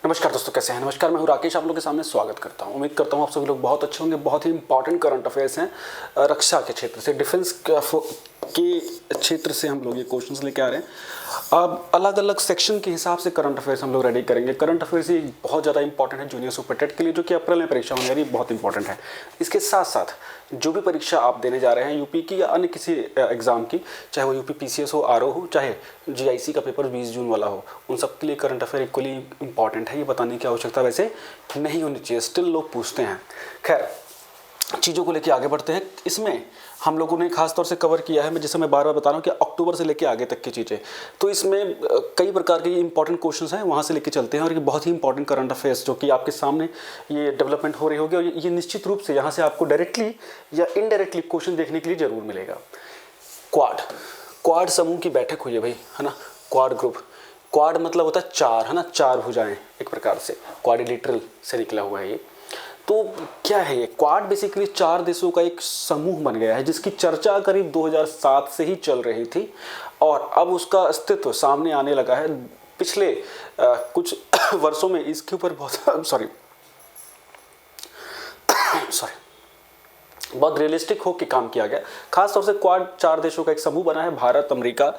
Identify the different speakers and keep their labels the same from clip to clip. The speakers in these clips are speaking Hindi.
Speaker 1: नमस्कार दोस्तों, कैसे हैं? नमस्कार, मैं हूं राकेश, आप लोगों के सामने स्वागत करता हूं। उम्मीद करता हूं आप सभी लोग बहुत अच्छे होंगे। बहुत ही इंपॉर्टेंट करंट अफेयर्स हैं रक्षा के क्षेत्र से, डिफेंस के क्षेत्र से हम लोग ये क्वेश्चंस लेके आ रहे हैं। अब अलग अलग सेक्शन के हिसाब से करंट अफेयर्स हम लोग रेडी करेंगे। करंट अफेयर्स ये बहुत ज़्यादा इंपॉर्टेंट है जूनियर सुपर टेट के लिए, जो कि अप्रैल में परीक्षा होने वाली है, बहुत इंपॉर्टेंट है। इसके साथ साथ जो भी परीक्षा आप देने जा रहे हैं यूपी की या अन्य किसी एग्जाम की, चाहे वो यूपी पीसीएस हो, आरओ हो, चाहे जीआईसी का पेपर 20 जून वाला हो, उन सब के लिए करंट अफेयर इक्वली इंपॉर्टेंट है। ये बताने की आवश्यकता वैसे नहीं होनी चाहिए, स्टिल लोग पूछते हैं। खैर, चीज़ों को लेके आगे बढ़ते हैं। इसमें हम लोगों ने खास तौर से कवर किया है, मैं जैसे मैं बार बार बता रहा हूँ कि अक्टूबर से लेके आगे तक की चीज़ें, तो इसमें कई प्रकार के इंपॉर्टेंट क्वेश्चंस हैं, वहाँ से लेके चलते हैं। और ये बहुत ही इंपॉर्टेंट करंट अफेयर्स जो कि आपके सामने ये डेवलपमेंट हो रही होगी, और ये निश्चित रूप से यहाँ से आपको डायरेक्टली या इनडायरेक्टली क्वेश्चन देखने के लिए जरूर मिलेगा। क्वाड समूह की बैठक हुई है भाई, है ना। क्वाड ग्रुप, क्वाड मतलब होता है चार, है ना, चार भुजाएं, एक प्रकार से क्वाड्रिलेटरल से निकला हुआ है ये। तो क्या है ये क्वाड? बेसिकली चार देशों का एक समूह बन गया है, जिसकी चर्चा करीब 2007 से ही चल रही थी, और अब उसका अस्तित्व सामने आने लगा है। पिछले कुछ वर्षों में इसके ऊपर बहुत रियलिस्टिक होकर काम किया गया। खास तौर से क्वाड चार देशों का एक समूह बना है, भारत, अमेरिका,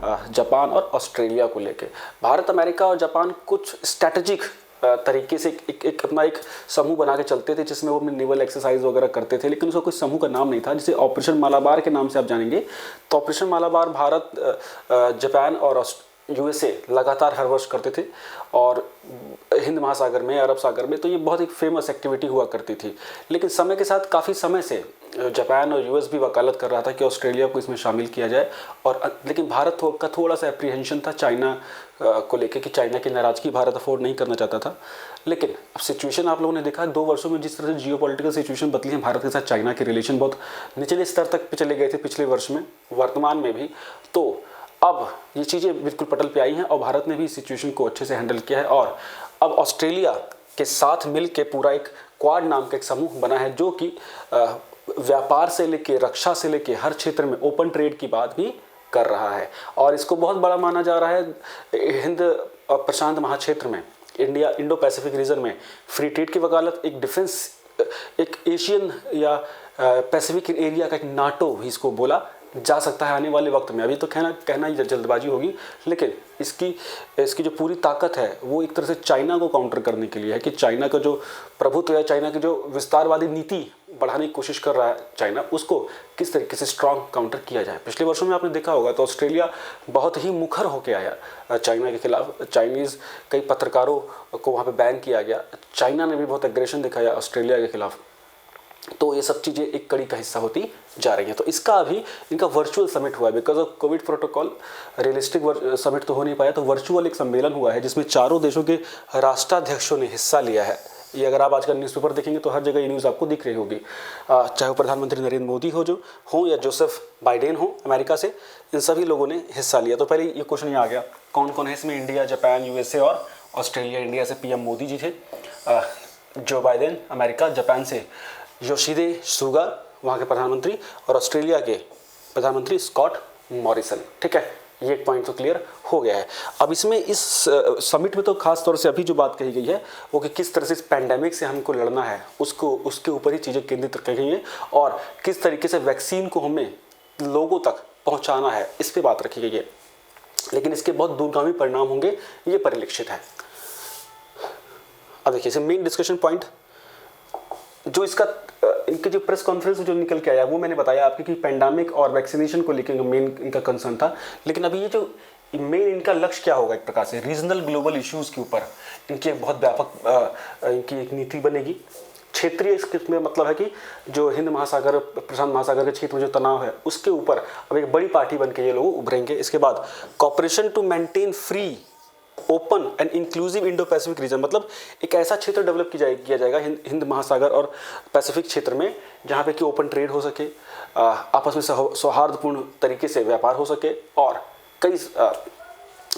Speaker 1: जापान और ऑस्ट्रेलिया को लेके। भारत, अमेरिका और जापान कुछ स्ट्रैटेजिक तरीके से एक अपना एक समूह बना के चलते थे, जिसमें वो अपने नेवल एक्सरसाइज वगैरह करते थे, लेकिन उसका कोई समूह का नाम नहीं था, जिसे ऑपरेशन मालाबार के नाम से आप जानेंगे। तो ऑपरेशन मालाबार भारत, जापान और यूएसए लगातार हर वर्ष करते थे, और हिंद महासागर में, अरब सागर में, तो ये बहुत एक फेमस एक्टिविटी हुआ करती थी। लेकिन समय के साथ काफ़ी समय से जापान और यूएस भी वकालत कर रहा था कि ऑस्ट्रेलिया को इसमें शामिल किया जाए, और लेकिन भारत का थोड़ा सा एप्रीहेंशन था चाइना को लेके, कि चाइना की नाराज़गी भारत अफोर्ड नहीं करना चाहता था। लेकिन अब सिचुएशन आप लोगों ने देखा 2 वर्षों में, जिस तरह से जियोपॉलिटिकल सिचुएशन बदली है, भारत के साथ चाइना के रिलेशन बहुत निचले स्तर तक पे चले गए थे पिछले वर्ष में, वर्तमान में भी। तो अब ये चीज़ें बिल्कुल पटल पे आई हैं, और भारत ने भी इस सिचुएशन को अच्छे से हैंडल किया है, और अब ऑस्ट्रेलिया के साथ मिल के पूरा एक क्वाड नाम का एक समूह बना है, जो कि व्यापार से लेके, रक्षा से लेके हर क्षेत्र में ओपन ट्रेड की बात भी कर रहा है। और इसको बहुत बड़ा माना जा रहा है हिंद प्रशांत महाक्षेत्र में, इंडो पैसिफिक रीजन में फ्री ट्रेड की वकालत, एक डिफेंस, एक एशियन या पैसिफिक एरिया का एक नाटो भी इसको बोला जा सकता है आने वाले वक्त में। अभी तो कहना ही जल्दबाजी होगी, लेकिन इसकी जो पूरी ताकत है वो एक तरह से चाइना को काउंटर करने के लिए है, कि चाइना का जो प्रभुत्व है, चाइना की जो विस्तारवादी नीति बढ़ाने की कोशिश कर रहा है चाइना, उसको किस तरीके से स्ट्रांग काउंटर किया जाए। पिछले वर्षों में आपने देखा होगा तो ऑस्ट्रेलिया बहुत ही मुखर होकर आया चाइना के खिलाफ। चाइनीज़ कई पत्रकारों को वहाँ पर बैन किया गया। चाइना ने भी बहुत एग्रेशन दिखाया ऑस्ट्रेलिया के खिलाफ। तो ये सब चीज़ें एक कड़ी का हिस्सा होती जा रही हैं। तो इसका अभी इनका वर्चुअल समिट हुआ है, because of Covid protocol realistic summit तो हो नहीं पाया, तो वर्चुअल एक सम्मेलन हुआ है, जिसमें चारों देशों के राष्ट्राध्यक्षों ने हिस्सा लिया है। ये अगर आप आजकल न्यूज़पेपर देखेंगे तो हर जगह ये न्यूज़ आपको दिख रही होगी, चाहे वो प्रधानमंत्री नरेंद्र मोदी हो या जोसेफ बाइडेन हो अमेरिका से, इन सभी लोगों ने हिस्सा लिया। तो पहले ये क्वेश्चन ये आ गया, कौन कौन है इसमें? इंडिया, जापान, यूएसए और ऑस्ट्रेलिया। इंडिया से पीएम मोदी जी थे, जो बाइडेन, अमेरिका, जापान से योशिहिदे सुगा वहाँ के प्रधानमंत्री, और ऑस्ट्रेलिया के प्रधानमंत्री स्कॉट मॉरिसन। ठीक है, ये एक पॉइंट तो क्लियर हो गया है। अब इसमें इस समिट में तो खास तौर से अभी जो बात कही गई है वो कि किस तरह से इस पैंडेमिक से हमको लड़ना है, उसके ऊपर ही चीज़ें केंद्रित की गई हैं, और किस तरीके से वैक्सीन को हमें लोगों तक पहुँचाना है, इस पर बात रखी गई है। लेकिन इसके बहुत दूरगामी परिणाम होंगे, ये परिलक्षित है। अब देखिए मेन डिस्कशन पॉइंट जो इनके जो प्रेस कॉन्फ्रेंस जो निकल के आया वो मैंने बताया आपको कि पेंडेमिक और वैक्सीनेशन को लेकर मेन इनका कंसर्न था। लेकिन अभी ये जो मेन इनका लक्ष्य क्या होगा, एक प्रकार से रीजनल ग्लोबल इश्यूज़ के ऊपर इनकी एक बहुत व्यापक इनकी एक नीति बनेगी। क्षेत्रीय इसमें मतलब है कि जो हिंद महासागर, प्रशांत महासागर के क्षेत्र में जो तनाव है, उसके ऊपर अब एक बड़ी पार्टी बन के ये लोग उभरेंगे। इसके बाद cooperation to maintain free, open and inclusive Indo Pacific region, मतलब एक ऐसा क्षेत्र डेवलप किया जाएगा हिंद महासागर और पैसिफिक क्षेत्र में, जहाँ पे कि ओपन ट्रेड हो सके, आपस में सौहार्दपूर्ण तरीके से व्यापार हो सके, और कई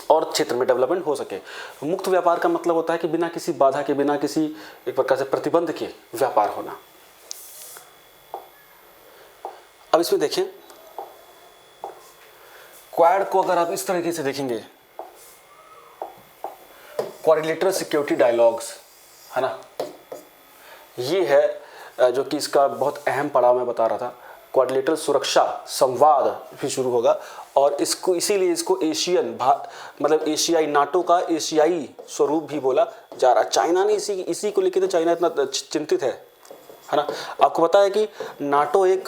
Speaker 1: और क्षेत्र में डेवलपमेंट हो सके। मुक्त व्यापार का मतलब होता है कि बिना किसी बाधा के, बिना किसी एक प्रकार से प्रतिबंध के व्यापार होना। अब इसमें देखें, क्वाड को अगर आप इस तरीके से देखेंगे, क्वाड्रिलेटरल सिक्योरिटी डायलॉग्स, है ना, ये है जो कि इसका बहुत अहम पड़ाव मैं बता रहा था। क्वाड्रिलेटरल सुरक्षा संवाद भी शुरू होगा और इसको इसीलिए इसको एशियन मतलब एशियाई नाटो का एशियाई स्वरूप भी बोला जा रहा है। चाइना ने इसी को लेकर तो चाइना इतना चिंतित है ना। आपको पता है कि नाटो एक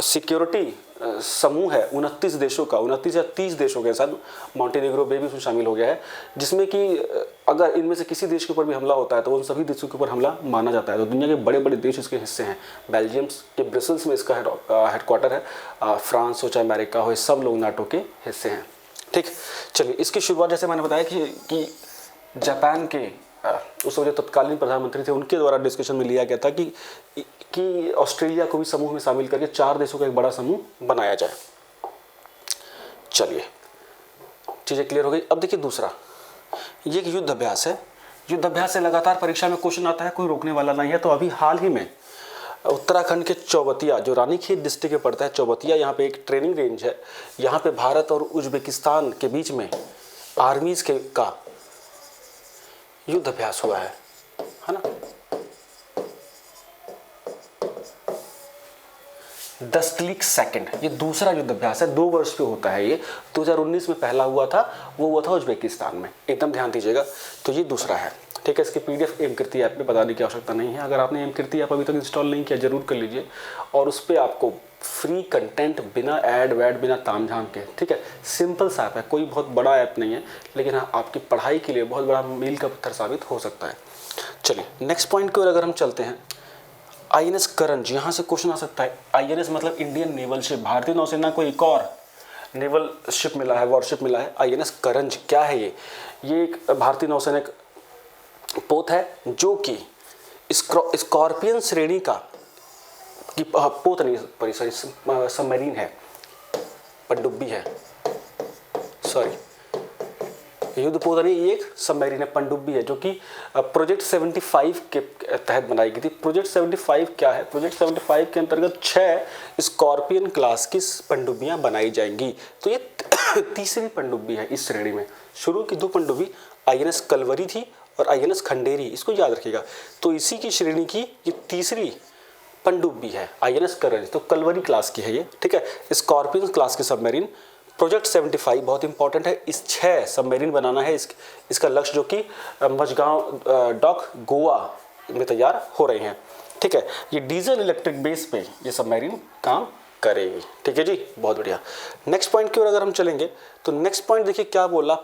Speaker 1: सिक्योरिटी समूह है 29 देशों का, 29 या 30 देशों के साथ, मॉन्टेनेग्रो भी उसमें शामिल हो गया है, जिसमें कि अगर इनमें से किसी देश के ऊपर भी हमला होता है तो उन सभी देशों के ऊपर हमला माना जाता है। तो दुनिया के बड़े बड़े देश इसके हिस्से हैं। बेल्जियम के ब्रसेल्स में इसका हेडक्वार्टर है, फ्रांस हो चाहे अमेरिका हो, सब लोग नाटो के हिस्से हैं। ठीक, चलिए इसकी शुरुआत जैसे मैंने बताया कि जापान के उस वक्त जो तत्कालीन प्रधानमंत्री थे उनके द्वारा डिस्कशन में लिया गया था कि ऑस्ट्रेलिया को भी समूह में शामिल करके 4 देशों का एक बड़ा समूह बनाया जाए। चलिए चीज़ें क्लियर हो गई। अब देखिए दूसरा, ये एक युद्ध अभ्यास है। युद्ध अभ्यास से लगातार परीक्षा में क्वेश्चन आता है, कोई रोकने वाला नहीं है। तो अभी हाल ही में उत्तराखंड के चौबतिया, जो रानीखेत डिस्ट्रिक्ट में पड़ता है चौबतिया, यहाँ पे एक ट्रेनिंग रेंज है। यहाँ पे भारत और उज्बेकिस्तान के बीच में आर्मीज का युद्ध अभ्यास हुआ है ना। 10 क्लिक सेकंड, ये दूसरा युद्ध अभ्यास है, 2 वर्ष पे होता है। ये 2019 में पहला हुआ था, वो हुआ था उज्बेकिस्तान में, एकदम ध्यान दीजिएगा। तो ये दूसरा है, ठीक है। इसकी PDF एमकृति ऐप में बताने की आवश्यकता नहीं है। अगर आपने एमकृति ऐप अभी तक इंस्टॉल नहीं किया जरूर कर लीजिए, और उस पर आपको फ्री कंटेंट, बिना ऐड वैड, बिना तामझाम के, ठीक है, सिंपल सा ऐप है, कोई बहुत बड़ा ऐप नहीं है, लेकिन हाँ आपकी पढ़ाई के लिए बहुत बड़ा मील का पत्थर साबित हो सकता है। चलिए नेक्स्ट पॉइंट की ओर अगर हम चलते हैं, INS करंज, यहाँ से क्वेश्चन आ सकता है। INS मतलब इंडियन नेवल शिप, भारतीय नौसेना को एक और नेवल शिप मिला है, वॉरशिप मिला है। INS करंज क्या है ये एक भारतीय नौसेना पोत है जो कि स्कॉर्पियन श्रेणी का पोत नहीं, सॉरी सबमरीन है, पनडुब्बी है, सॉरी युद्ध पोत नहीं, ये एक सबमरीन है, पनडुब्बी है, जो कि प्रोजेक्ट 75 के तहत बनाई गई थी। प्रोजेक्ट 75 क्या है? प्रोजेक्ट 75 के अंतर्गत 6 स्कॉर्पियन क्लास की पनडुब्बियां बनाई जाएंगी। तो ये तीसरी पनडुब्बी है इस श्रेणी में। शुरू की 2 पनडुब्बी INS कलवरी थी और INS खंडेरी, इसको याद रखिएगा। तो इसी की श्रेणी की ये तीसरी पनडुब्बी है INS करंज, तो कलवरी क्लास की है ये, ठीक है, स्कॉर्पियन क्लास की सबमरीन। प्रोजेक्ट 75 बहुत इंपॉर्टेंट है, इस 6 सबमरीन बनाना है। इसका लक्ष्य जो कि मझगांव डॉक गोवा में तैयार हो रहे हैं, ठीक है। ये डीजल इलेक्ट्रिक बेस पे ये सबमरीन काम करेगी, ठीक है जी, बहुत बढ़िया। नेक्स्ट पॉइंट की ओर अगर हम चलेंगे तो नेक्स्ट पॉइंट देखिए क्या बोला,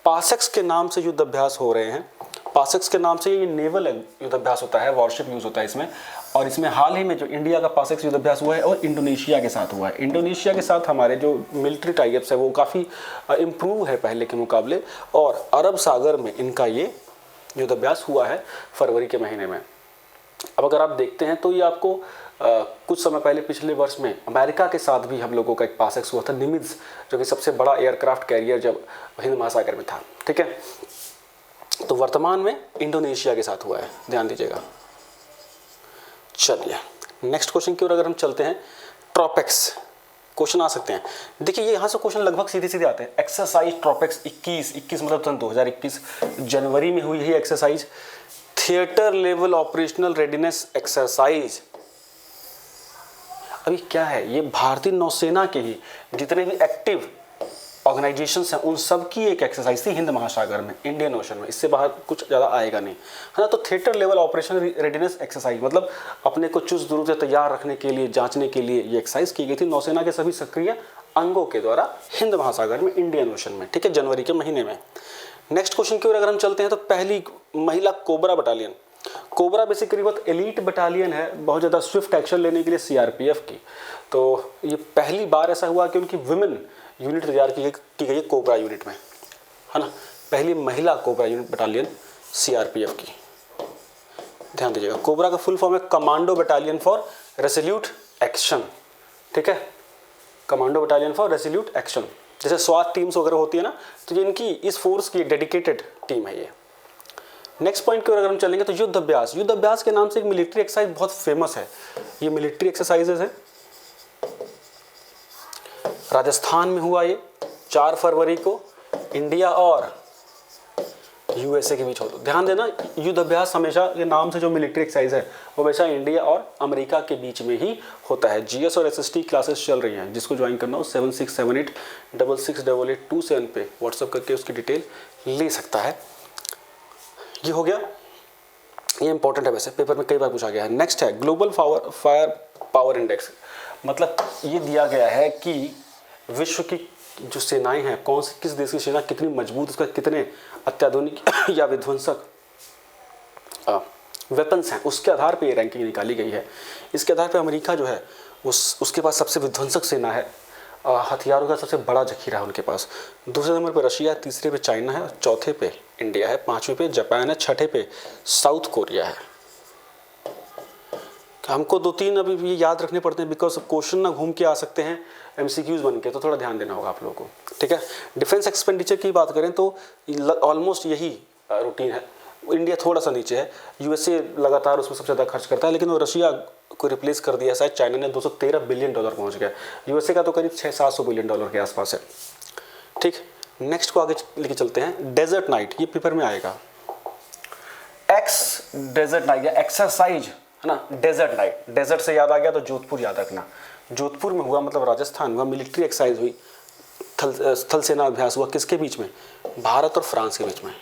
Speaker 1: पासेक्स के नाम से युद्ध अभ्यास हो रहे हैं। पासेक्स के नाम से ये नेवल युद्ध अभ्यास होता है, वॉरशिप यूज होता है इसमें। और इसमें हाल ही में जो इंडिया का पासेक्स युद्ध अभ्यास हुआ है और इंडोनेशिया के साथ हुआ है। इंडोनेशिया के साथ हमारे जो मिलिट्री टाइप्स है वो काफ़ी इम्प्रूव है पहले के मुकाबले, और अरब सागर में इनका ये युद्ध अभ्यास हुआ है फरवरी के महीने में। अब अगर आप देखते हैं तो ये आपको कुछ समय पहले पिछले वर्ष में अमेरिका के साथ भी हम लोगों का एक पासेक्स हुआ था, निमित्ज, जो कि सबसे बड़ा एयरक्राफ्ट कैरियर जब हिंद महासागर में था, ठीक है। तो वर्तमान में इंडोनेशिया के साथ हुआ है, ध्यान दीजिएगा। चलिए नेक्स्ट क्वेश्चन की ओर अगर हम चलते हैं, ट्रॉपेक्स क्वेश्चन आ सकते हैं। देखिए ये यहाँ से क्वेश्चन लगभग सीधे सीधे आते हैं। एक्सरसाइज ट्रॉपेक्स 21 मतलब सन 2021 जनवरी में हुई है exercise, theatre level operational readiness exercise. अभी क्या है, ये भारतीय नौसेना के ही जितने भी एक्टिव ऑर्गेनाइजेशंस हैं उन सब की एक एक्सरसाइज थी हिंद महासागर में, इंडियन ओशन में, इससे बाहर कुछ ज़्यादा आएगा नहीं, है ना। तो theatre level operation readiness exercise मतलब अपने को चुस्त दुरुस्त से तैयार रखने के लिए, जांचने के लिए ये एक्सरसाइज की गई थी नौसेना के सभी सक्रिय अंगों के द्वारा हिंद महासागर में, इंडियन ओशन में, ठीक है, जनवरी के महीने में। नेक्स्ट क्वेश्चन की ओर अगर हम चलते हैं तो पहली महिला कोबरा बटालियन, कोबरा बेसिकली बहुत एलीट बटालियन है, बहुत ज़्यादा स्विफ्ट एक्शन लेने के लिए CRPF की। तो ये पहली बार ऐसा हुआ कि उनकी वुमेन यूनिट तैयार की गई है कोबरा यूनिट में, है ना, पहली महिला कोबरा यूनिट बटालियन CRPF की। ध्यान दीजिएगा, कोबरा का फुल फॉर्म है commando battalion for Resolute action, ठीक है, commando battalion for Resolute action. जैसे स्वाट टीम्स वगैरह होती है ना, तो ये इनकी इस फोर्स की डेडिकेटेड टीम है ये। नेक्स्ट पॉइंट की ओर अगर हम चलेंगे तो युद्ध अभ्यास के नाम से एक मिलिट्री एक्सरसाइज बहुत फेमस है। ये मिलिट्री एक्सरसाइजेज है, राजस्थान में हुआ ये 4 फरवरी को। इंडिया और यूएसए के बीच हो। तो ध्यान देना, युद्ध अभ्यास हमेशा ये नाम से जो मिलिट्री एक्सरसाइज है वो हमेशा इंडिया और अमेरिका के बीच में ही होता है। जीएस और एसएसटी क्लासेस चल रही हैं, जिसको ज्वाइन करना हो 7678668827 पे व्हाट्सअप करके उसकी डिटेल ले सकता है। ये हो गया, ये इंपॉर्टेंट है, वैसे पेपर में कई बार पूछा गया है। नेक्स्ट है ग्लोबल फायर पावर इंडेक्स, मतलब ये दिया गया है कि विश्व की जो सेनाएं हैं, कौन सी किस देश की सेना कितनी मजबूत, उसका कितने अत्याधुनिक या विध्वंसक वेपन्स हैं, उसके आधार पे ये रैंकिंग निकाली गई है। इसके आधार पे अमेरिका जो है उसके पास सबसे विध्वंसक सेना है, हथियारों का सबसे बड़ा जखीरा है उनके पास। दूसरे नंबर पर रशिया है, तीसरे पे चाइना है, चौथे पे इंडिया है, पाँचवें पे जापान है, छठे पे साउथ कोरिया है। हमको 2-3 अभी ये याद रखने पड़ते हैं, बिकॉज क्वेश्चन ना घूम के आ सकते हैं एमसीक्यूज बन के, तो थोड़ा ध्यान देना होगा आप लोगों को, ठीक है। डिफेंस एक्सपेंडिचर की बात करें तो ऑलमोस्ट यही रूटीन है। इंडिया थोड़ा सा नीचे है, यूएसए लगातार उसमें सबसे ज़्यादा खर्च करता है, लेकिन वो रशिया को रिप्लेस कर दिया। शायद चाइना ने $213 बिलियन पहुंच गया, यूएसए का तो करीब $600-700 बिलियन के आसपास है, ठीक। नेक्स्ट को आगे लेके चलते हैं। डेजर्ट नाइट, ये पेपर में आएगा, डेजर्ट नाइट या एक्सरसाइज है ना, डेजर्ट नाइट। डेजर्ट से याद आ गया तो जोधपुर याद रखना, जोधपुर में हुआ मतलब राजस्थान हुआ, मिलिट्री एक्सरसाइज हुई, थल सेना अभ्यास हुआ, किसके बीच में, भारत और फ्रांस के बीच में,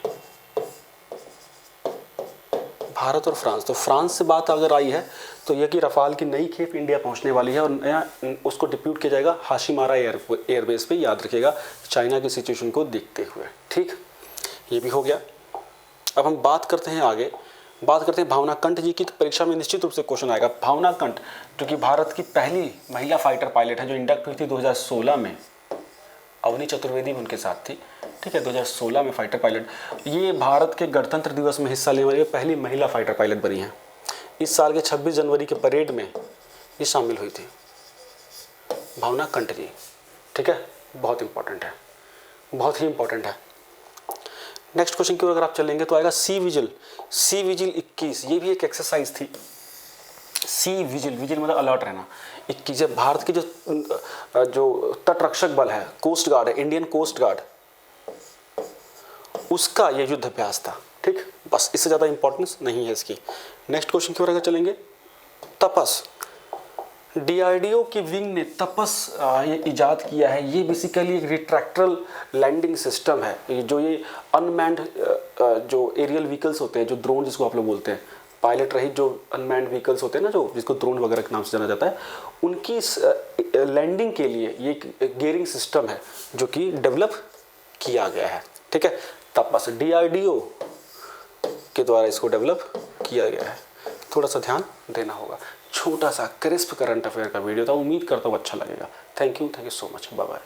Speaker 1: भारत और फ्रांस। तो फ्रांस से बात अगर आई है तो यह कि रफाल की नई खेप इंडिया पहुंचने वाली है और उसको डिप्यूट किया जाएगा हाशिमारा एयरबेस पे, याद रखिएगा, चाइना की सिचुएशन को देखते हुए, ठीक। ये भी हो गया। अब हम बात करते हैं आगे, बात करते हैं भावना कंठ जी की। तो परीक्षा में निश्चित रूप से क्वेश्चन आएगा भावना कंठ, जो कि भारत की पहली महिला फाइटर पायलट है, जो इंडक्ट हुई थी 2016 में, अवनी चतुर्वेदी भी उनके साथ थी, ठीक है, 2016 में फाइटर पायलट। ये भारत के गणतंत्र दिवस में हिस्सा लेने वाली पहली महिला फाइटर पायलट बनी है। इस साल के 26 जनवरी के परेड में ये शामिल हुई थी, भावना कंठ जी, ठीक है, बहुत इंपॉर्टेंट है, बहुत ही इंपॉर्टेंट है। नेक्स्ट क्वेश्चन की ओर अगर आप चलेंगे तो आएगा सी विजिल 21, ये भी एक एक्सरसाइज थी। सी विजिल, विजिल मतलब अलर्ट रहना। 21 भारत की जो तटरक्षक बल है, कोस्ट गार्ड है, इंडियन कोस्ट गार्ड, उसका ये युद्ध अभ्यास था, ठीक। बस इससे ज़्यादा इंपॉर्टेंस नहीं है इसकी। नेक्स्ट क्वेश्चन की ओर अगर चलेंगे, तपस, डीआरडीओ की विंग ने तपस ये इजाद किया है। ये बेसिकली एक रिट्रैक्टरल लैंडिंग सिस्टम है, जो ये अनमैन्ड जो एरियल व्हीकल्स होते हैं, जो ड्रोन जिसको आप लोग बोलते हैं, पायलट रहित जो अनमैन्ड व्हीकल्स होते हैं ना, जो जिसको ड्रोन वगैरह के नाम से जाना जाता है, उनकी लैंडिंग के लिए ये एक गियरिंग सिस्टम है जो कि डेवलप किया गया है, ठीक है। तपस डीआरडीओ के द्वारा इसको डेवलप किया गया है, थोड़ा सा ध्यान देना होगा। छोटा सा क्रिस्प करंट अफेयर का वीडियो था, उम्मीद करता हूँ अच्छा लगेगा। Thank you so much, bye bye.